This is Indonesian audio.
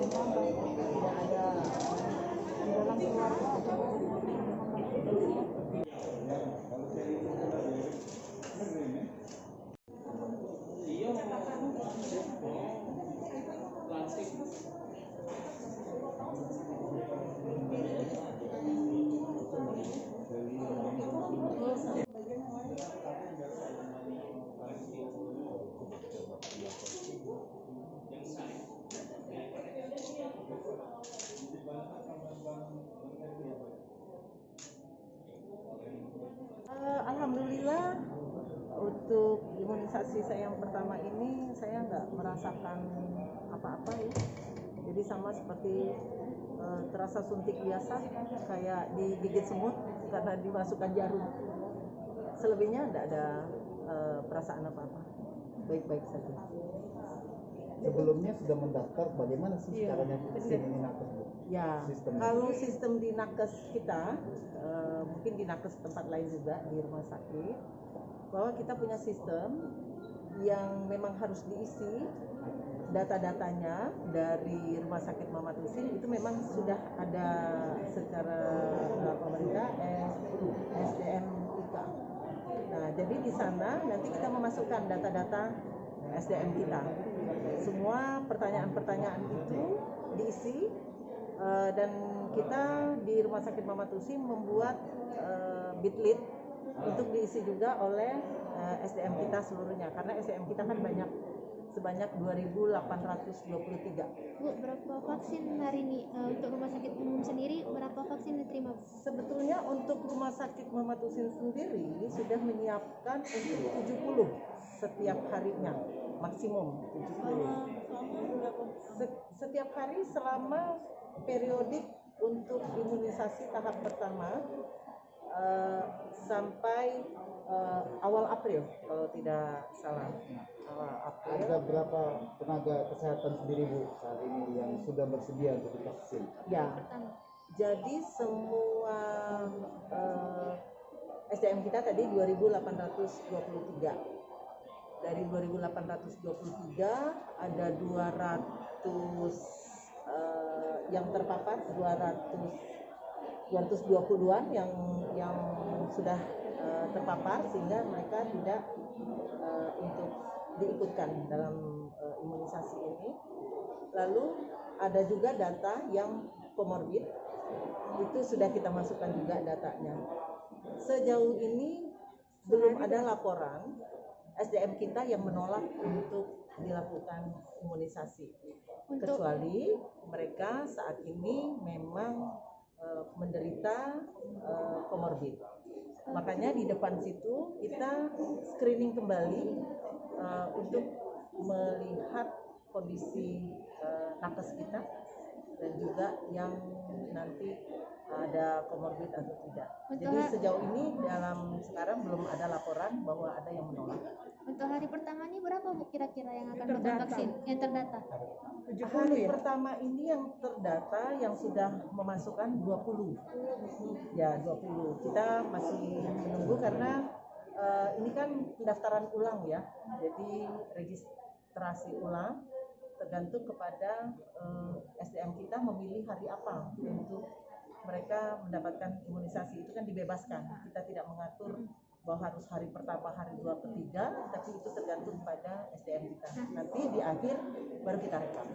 tidak ada di dalam keluarga atau Alhamdulillah untuk imunisasi saya yang pertama ini saya nggak merasakan apa-apa ya. Jadi sama seperti terasa suntik biasa kayak digigit semut karena dimasukkan jarum. Selebihnya tidak ada perasaan apa-apa, baik-baik saja. Sebelumnya sudah mendaftar, bagaimana sih caranya ini nakes? Ya, kalau sistem di nakes kita, mungkin di nakes tempat lain juga di rumah sakit, bahwa kita punya sistem yang memang harus diisi data-datanya dari Rumah Sakit Muhammad Husin, itu memang sudah ada secara pemerintah SDM kita. Nah, jadi di sana nanti kita memasukkan data-data SDM kita. Semua pertanyaan-pertanyaan itu diisi dan kita di Rumah Sakit Muhammad Husin membuat bitlit untuk diisi juga oleh SDM kita seluruhnya, karena SDM kita kan banyak, sebanyak 2.823. Bu, berapa vaksin hari ini untuk rumah sakit umum sendiri, berapa vaksin diterima? Sebetulnya untuk Rumah Sakit Muhammad Husin sendiri sudah menyiapkan untuk 70 setiap harinya, maksimum 70. Setiap hari selama periodik untuk imunisasi tahap pertama sampai awal April kalau tidak salah. Awal April. Ada berapa tenaga kesehatan sendiri Bu saat ini yang sudah bersedia untuk divaksin? Ya, jadi semua SDM kita tadi 2.823. Dari 2.823 ada 200 yang terpapar, 220-an yang sudah terpapar, sehingga mereka tidak untuk diikutkan dalam imunisasi ini. Lalu ada juga data yang komorbid, itu sudah kita masukkan juga datanya. Sejauh ini belum ada laporan SDM kita yang menolak untuk dilakukan imunisasi, kecuali mereka saat ini memang menderita komorbid. Makanya di depan situ kita screening kembali untuk melihat kondisi nakes kita dan juga yang nanti ada komorbid atau tidak. Jadi sejauh ini dalam sekarang belum ada laporan bahwa ada yang menolak. Untuk hari pertama ini berapa Bu kira-kira yang akan mendapatkan vaksin yang terdata? Hari pertama ini yang terdata yang sudah memasukkan 20. Ya, 20. Kita masih menunggu karena ini kan pendaftaran ulang ya. Jadi registrasi ulang tergantung kepada SDM kita memilih hari apa untuk mereka mendapatkan imunisasi. Itu kan dibebaskan. Kita tidak mengatur bahwa harus hari pertama, hari 2, ketiga, tapi itu tergantung pada SDM kita. Nanti di akhir baru kita rekam.